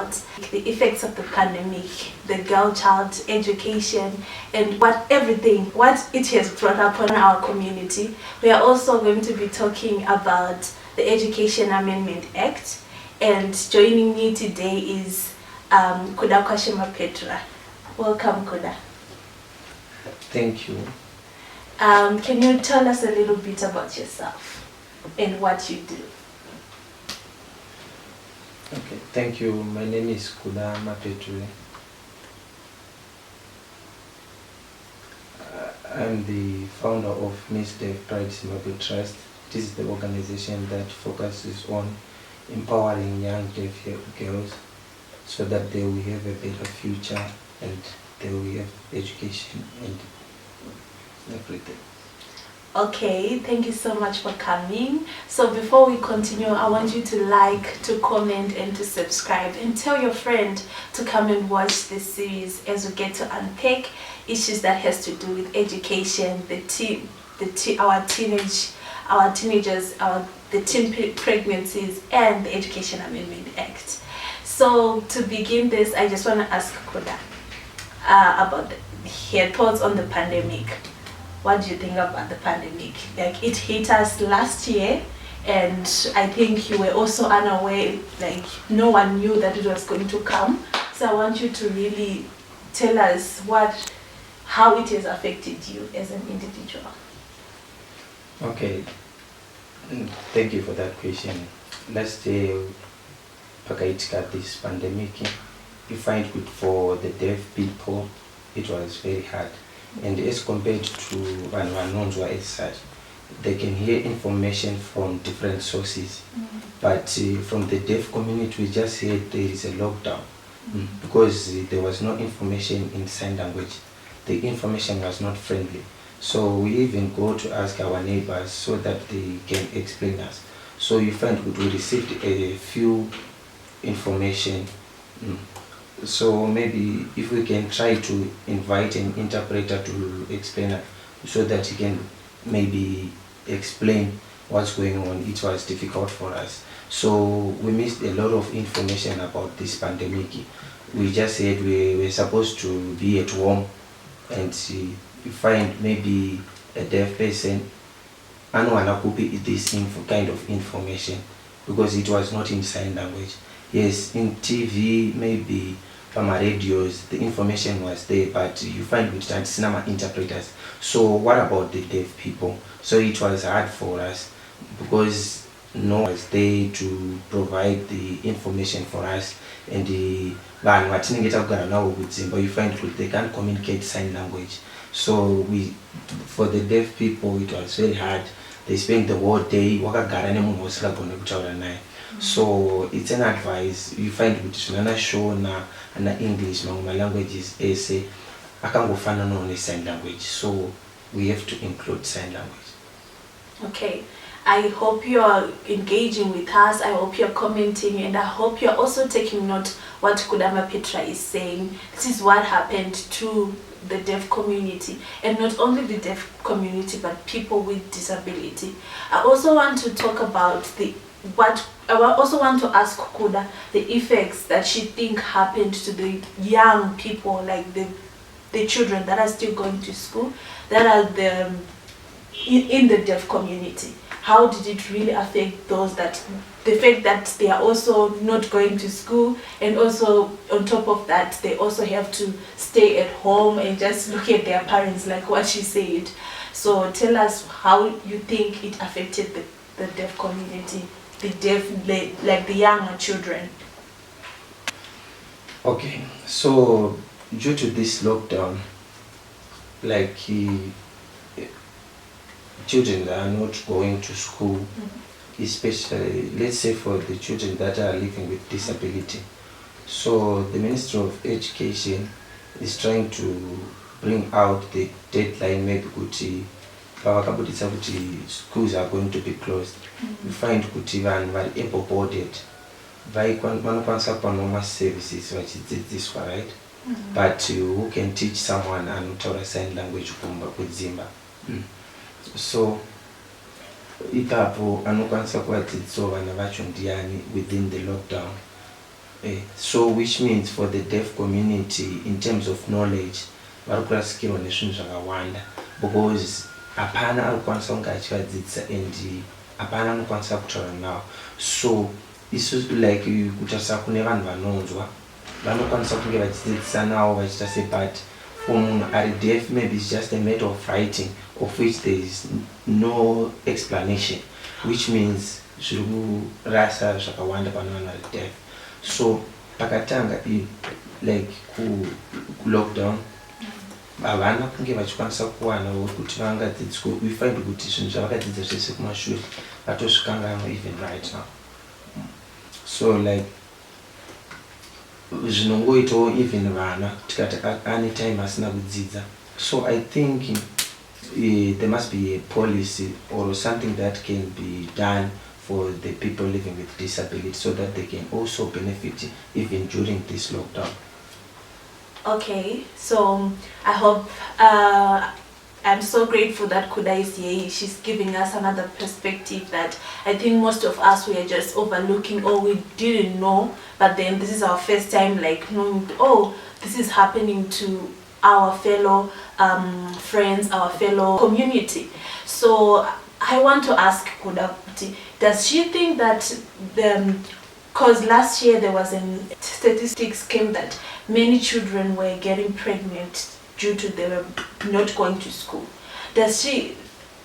about the effects of the pandemic, the girl child education, and what it has brought upon our community. We are also going to be talking about the Education Amendment Act, and joining me today is Kuda Kwashima Petra. Welcome, Kuda. Thank you. Can you tell us a little bit about yourself and what you do? Okay, thank you. My name is Kuda Mapetwe. I'm the founder of Miss Deaf Pride Zimbabwe Trust. This is the organization that focuses on empowering young deaf girls so that they will have a better future and they will have education and everything. Okay, thank you so much for coming. So before we continue, I want you to like, to comment, and to subscribe, and tell your friend to come and watch this series as we get to unpack issues that has to do with education, the teen pregnancies, and the Education Amendment Act. So to begin this, I just want to ask Kuda about her thoughts on the pandemic. What do you think about the pandemic? Like, it hit us last year, and I think you were also unaware, like no one knew that it was going to come. So I want you to really tell us how it has affected you as an individual. Okay, thank you for that question. Last year, pakaitika this pandemic, you find good for the deaf people, it was very hard. And as compared to Vanwanonzwa as such, they can hear information from different sources. But from the deaf community, we just heard there is a lockdown because there was no information in sign language. The information was not friendly. So we even go to ask our neighbors so that they can explain us. So you find we received a few information. So maybe if we can try to invite an interpreter to explain it so that he can maybe explain what's going on. It was difficult for us. So we missed a lot of information about this pandemic. We just said we were supposed to be at home, and you find maybe a deaf person and wanna copy this kind of information because it was not in sign language. Yes, in TV, maybe from our radios, the information was there, but you find with that cinema interpreters. So what about the deaf people? So it was hard for us because no one was there to provide the information for us, and the van watching it up now with Zimbabwe, you find they can't communicate sign language. So for the deaf people, it was very hard. They spend the whole day so it's an advice. You find with Nana show na English, my language is essay. I can't go find only sign language. So we have to include sign language. Okay. I hope you are engaging with us. I hope you're commenting, and I hope you're also taking note what Kudama Petra is saying. This is what happened to the deaf community, and not only the deaf community but people with disability. I also want to talk about I also want to ask Kuda the effects that she think happened to the young people, like the children that are still going to school, that are in the deaf community. How did it really affect those the fact that they are also not going to school, and also on top of that they also have to stay at home and just look at their parents, like what she said. So tell us how you think it affected the deaf community, the deaf, like the younger children. Okay, so due to this lockdown, like children that are not going to school, especially let's say for the children that are living with disability. So the Ministry of Education is trying to bring out the deadline, maybe schools are going to be closed. We find kuti vanhu vari able-bodied vanokwanisa kupa normal services vachidzidziswa, right? But who can teach someone anotaura sign language kudzimba? So ipapo anokwanisa kuvadzidzisawo vana vacho ndiani within the lockdown. So which means for the deaf community in terms of knowledge vari kurasikirwa nezvinhu zvakawanda because hapana ari kukwanisa kunge achivadzidzisa and hapana anokwanisa kutaura navo. So isusu like kutarisa kune vanhu vanonzwa vanokwanisa kunge vachidzidzisa navo vachiita se, but for munhu ari deaf maybe it's just a matter of writing of which there is no explanation, which means zviri kurasa zvakawanda pane vanhu vari deaf. So pakatanga like ku-lockdown havana kunge vachikwanisa kuwanawo kuti vangadzidziswe. We find kuti zvinhu zvavakadzidza zvese kumashure vatosvikangamo even right now. So like zvinongoitawo even vana tikati ane time asina kudzidza. So I think there must be a policy or something that can be done for the people living with disability so that they can also benefit even during this lockdown. Okay, so I hope I'm so grateful that Kuda is here. She's giving us another perspective that I think most of us were just overlooking or we didn't know, but then this is our first time like knowing, oh, this is happening to our fellow friends, our fellow community. So I want to ask Kuda, does she think that because last year there was statistics came that many children were getting pregnant due to them not going to school.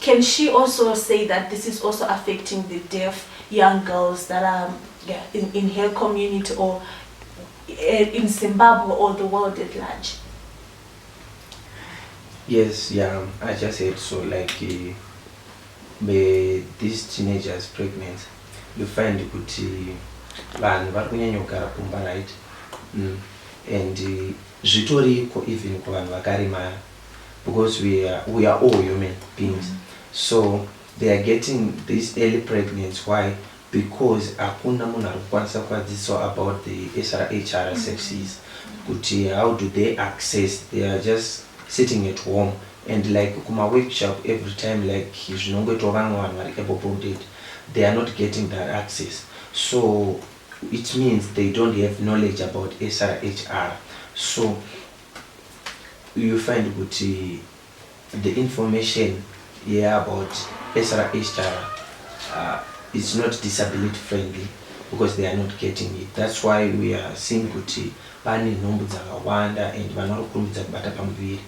Can she also say that this is also affecting the deaf young girls that are in her community or in Zimbabwe or the world at large? Yes, yeah, I just said so. Like these teenagers pregnant, you find kuti vanhu vari kunyanya kugara kumba, right? And zvitoriko even kuvanhu vakaremara because we are all human beings. So they are getting this early pregnancy. Why? Because hakuna munhu ari kukwanisa kuvadzidzisa about the SRHR sexes. Kuti how do they access? They are just sitting at home and like kuma workshop every time like zvinongoitwa vamwe vanhu vari able-bodied, they are not getting that access. So it means they don't have knowledge about SRHR. So you find kuti the information about SRHR is not disability friendly because they are not getting it. That's why we are seeing kuti pane nhombo dzakawanda and vanhu kurumbidza kubata pamuviri.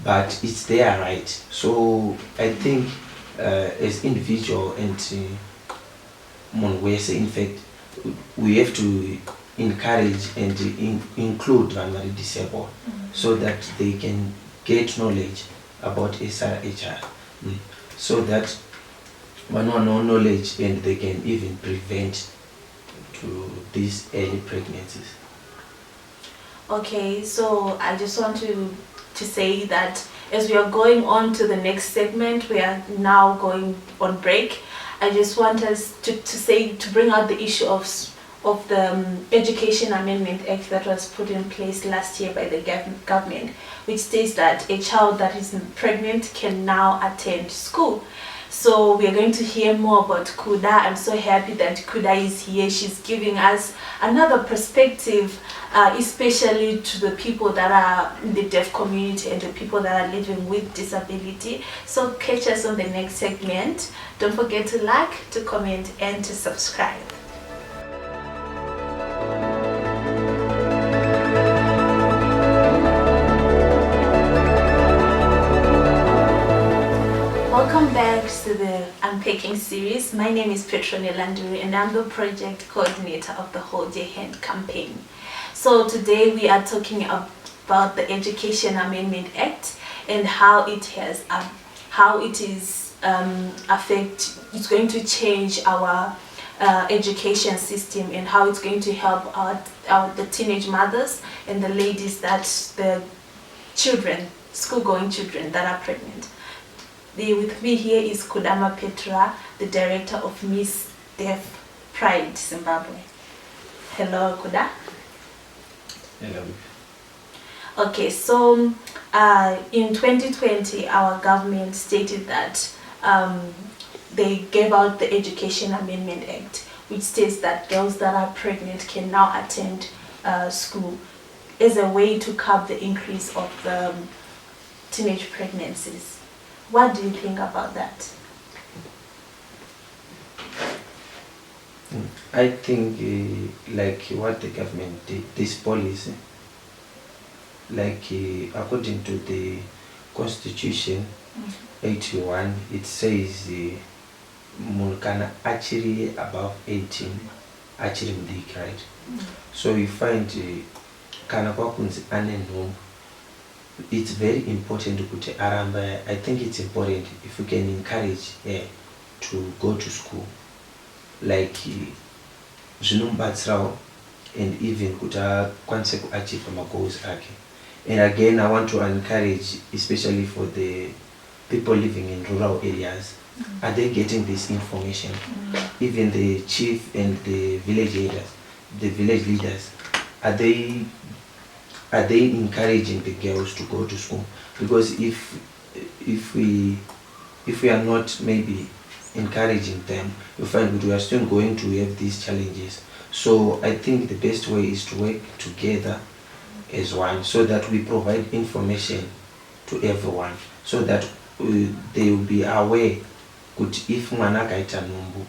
But it's their right. So I think as individual and munhu wese, in fact, we have to encourage and include vanhu vari disabled so that they can get knowledge about SRHR, so that one know knowledge and they can even prevent to these early pregnancies. Okay, so I just want to say that as we are going on to the next segment, we are now going on break. I just want us to bring out the issue of the Education Amendment Act that was put in place last year by the government, which states that a child that is pregnant can now attend school. So we are going to hear more about Kuda. I'm so happy that Kuda is here. She's giving us another perspective, especially to the people that are in the deaf community and the people that are living with disability. So catch us on the next segment. Don't forget to like, to comment, and to subscribe. Welcome back to the Unpacking series. My name is Petrone Landuri and I'm the project coordinator of the Hold Your Hand campaign. So today we are talking about the Education Amendment Act and how it is it's going to change our education system and how it's going to help the teenage mothers and the ladies the children, school-going children that are pregnant. With me here is Kudama Petra, the director of Miss Deaf Pride Zimbabwe. Hello, Kuda. Hello. Okay, so in 2020, our government stated that they gave out the Education Amendment Act, which states that girls that are pregnant can now attend school as a way to curb the increase of the teenage pregnancies. What do you think about that? I think like what the government did, this policy, like according to the Constitution 81, it says mulkana actually above 18 actually mudiki, right? So you find kana kwakunzi ane nhumbu, it's very important kuti aramba. I think it's important if you can encourage to go to school, like zvinomubatsirawo and even kuti akwanise kuachieve magoals ake. And again, I want to encourage, especially for the people living in rural areas, are they getting this information? Even the chief and the village leaders, are they encouraging the girls to go to school? Because if we are not maybe encouraging them, you find that we are still going to have these challenges. So I think the best way is to work together as one, so that we provide information to everyone, so that they will be aware that if mwana akaita nhumbu,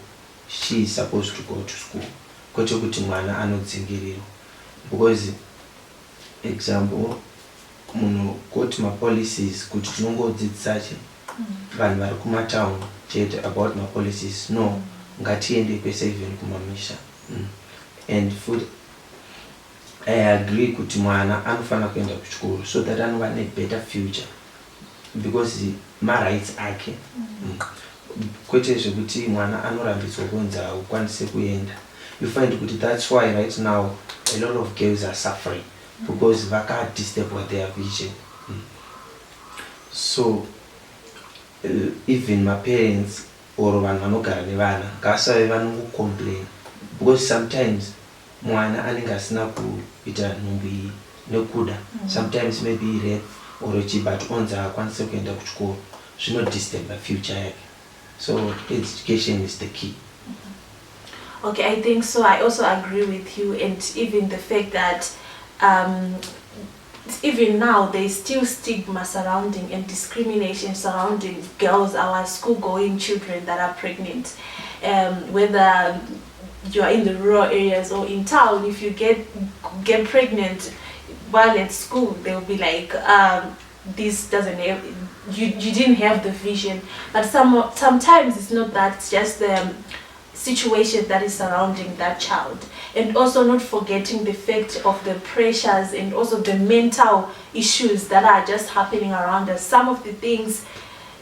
she is supposed to go to school, kwete kuti mwana anodzingirirwa. Because example, munhu koti mapolicies kuti tinongodzidzisache vanhu vari kumatown chete about mapolicies, no, ngatiende kwese even kumamisha. And food, I agree kuti mwana anofana kuenda kuchikoro so that anova ne better future, because ma rights ake. Kwete zvekuti mwana anorambidzwa kunzi ukwanise kuenda. You find kuti that's why right now a lot of girls are suffering, because vaka disturb their vision. So even my parents or vanhu vanogara nevana ngasave vanongocomplain, because sometimes mwana anenge asina kuita nhumbu iyi nekuda, sometimes maybe rape or but onzi akwanise kuenda kuchikoro, zvinodisturb future yake. So education is the key. Okay, I think so. I also agree with you, and even the fact that even now there's still stigma surrounding and discrimination surrounding girls, our school-going children that are pregnant. Whether you are in the rural areas or in town, if you get pregnant while at school, they'll be like, this doesn't have, you didn't have the vision. But sometimes it's not that, it's just the situation that is surrounding that child. And also not forgetting the fact of the pressures and also the mental issues that are just happening around us. Some of the things,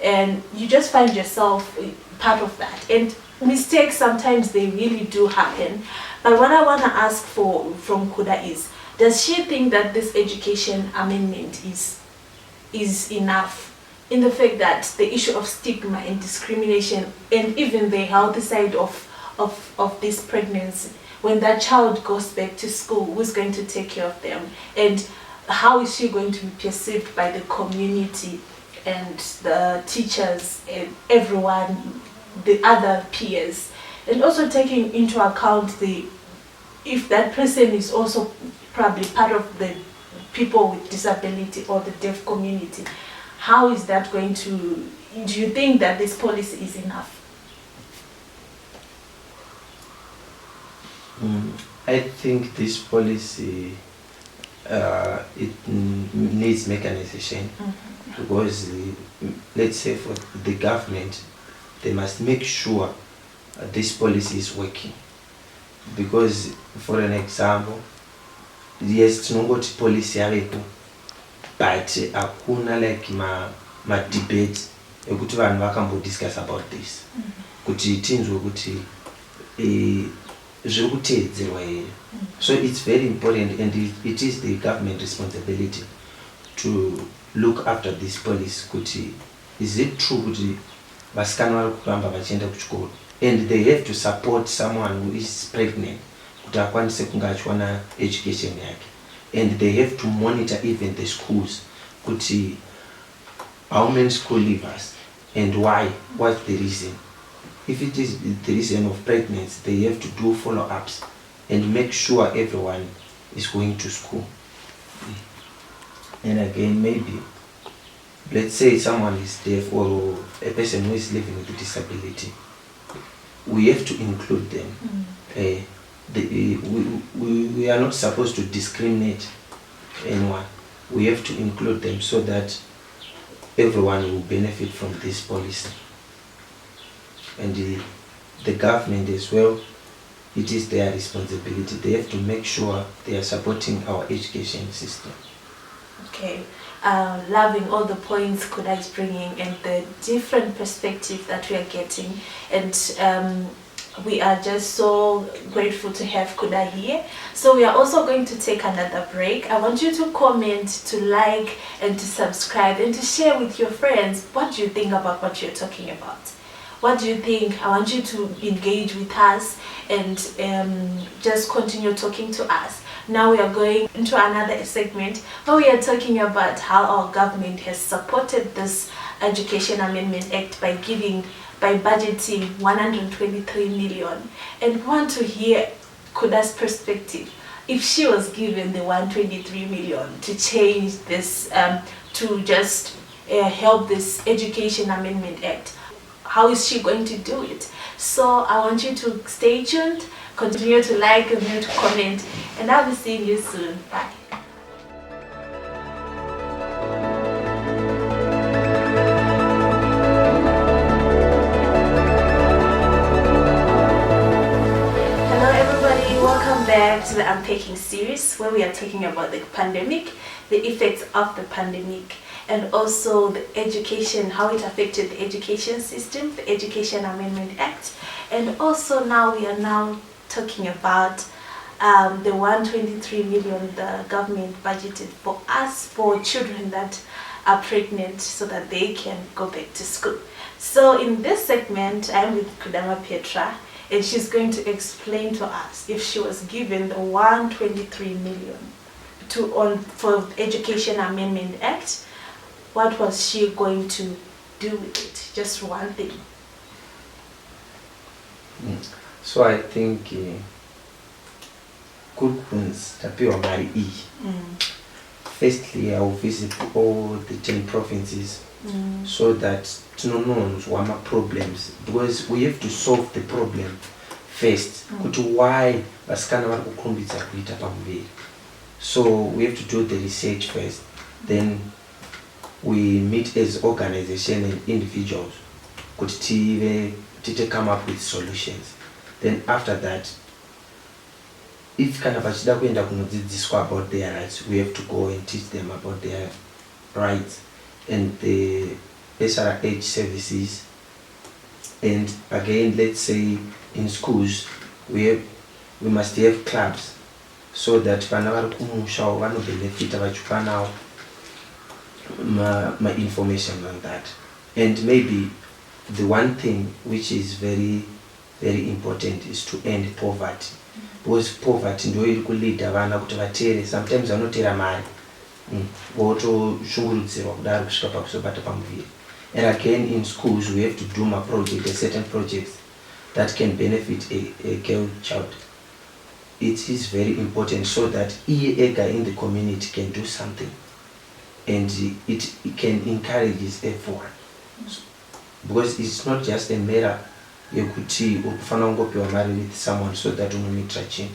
and you just find yourself part of that. And mistakes, sometimes they really do happen. But what I want to ask from Kuda is, does she think that this education amendment is enough, in the fact that the issue of stigma and discrimination and even the healthy side of this pregnancy, when that child goes back to school, who's going to take care of them, and how is she going to be perceived by the community and the teachers and everyone, the other peers, and also taking into account if that person is also probably part of the people with disability or the deaf community, how is that going to, do you think that this policy is enough? I think this policy it needs mechanization, because let's say for the government, they must make sure this policy is working. Because for an example, yes, tinongoti policy yavepo, but hakuna like ma debate ekuti vanhu vakambo discuss about this, kuti tinzwe kuti zviri kuteedzerwa here. So it's very important, and it is the government responsibility to look after this policy, kuti is it true kuti vasikana vari kuramba vachienda kuchikoro, and they have to support someone who is pregnant kuti akwanise kunge achiwana education yake, and they have to monitor even the schools kuti how many school leavers and why, what's the reason. if it is the reason of pregnancy, they have to do follow-ups and make sure everyone is going to school. And again, maybe, let's say someone is deaf or a person who is living with a disability, we have to include them. We are not supposed to discriminate anyone. We have to include them so that everyone will benefit from this policy. And the government as well, it is their responsibility. They have to make sure they are supporting our education system. Okay, loving all the points Kuda is bringing and the different perspective that we are getting, and we are just so grateful to have Kuda here. So we are also going to take another break. I want you to comment, to like, and to subscribe, and to share with your friends what you think about what you're talking about. What do you think? I want you to engage with us and just continue talking to us. Now we are going into another segment where we are talking about how our government has supported this Education Amendment Act by budgeting 123 million, and want to hear Kuda's perspective. If she was given the 123 million to change this, to just help this Education Amendment Act, how is she going to do it? So I want you to stay tuned, continue to like, continue to comment, and I'll be seeing you soon. Bye. Hello everybody, welcome back to the Unpacking series where we are talking about the pandemic, the effects of the pandemic, and also the education, how it affected the education system, the Education Amendment Act, and also now we are now talking about the 123 million the government budgeted for us, for children that are pregnant so that they can go back to school. So in this segment, I'm with Kudama Petra, and she's going to explain to us if she was given the 123 million for Education Amendment Act, what was she going to do with it? Just one thing. So I think good ones tapiwa mari E. Firstly, I will visit all the 10 provinces so that to know what my problems, because we have to solve the problem first. Why so we have to do the research first, then we meet as organization and individuals to come up with solutions. Then after that, if kind of about their rights, we have to go and teach them about their rights and the SRH services. And again, let's say in schools, we must have clubs so that one of the benefit now my information on that. And maybe the one thing which is very very important is to end poverty, because poverty ndio iri kulead vana kuti vatere, sometimes vanotera mari votoshungurudzirwa kudaro kusvika pakuzobata pamuviri. And again in schools we have to do certain projects that can benefit a girl child. It is very important so that ega in the community can do something, and it can encourage everyone, because it's not just a matter yekuti ukufana ungopiwa mari with someone so that unomitra chin.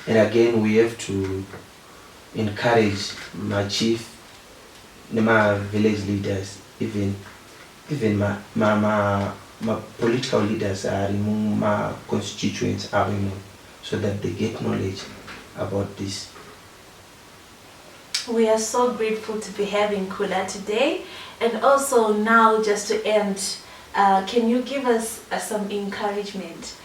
And again we have to encourage my chief, my village leaders, even my political leaders are in my constituents are in, so that they get knowledge about this. We are so grateful to be having Kuda today. And also now, just to end, can you give us some encouragement,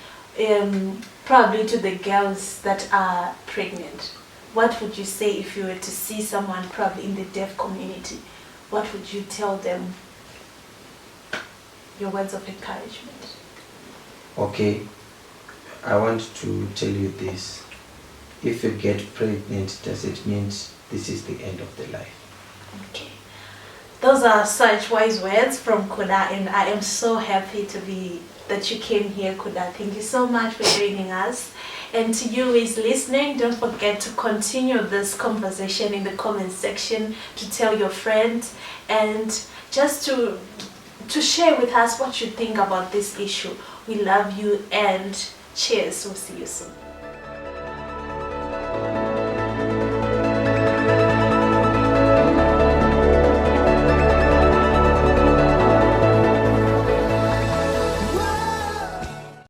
probably to the girls that are pregnant? What would you say if you were to see someone probably in the deaf community? What would you tell them? Your words of encouragement. Okay, I want to tell you this. If you get pregnant, does it mean this is the end of the life? Okay. Those are such wise words from Kuda, and I am so happy to be that you came here, Kuda. Thank you so much for joining us. And to you who is listening, don't forget to continue this conversation in the comment section, to tell your friends, and just to share with us what you think about this issue. We love you, and cheers. We'll see you soon.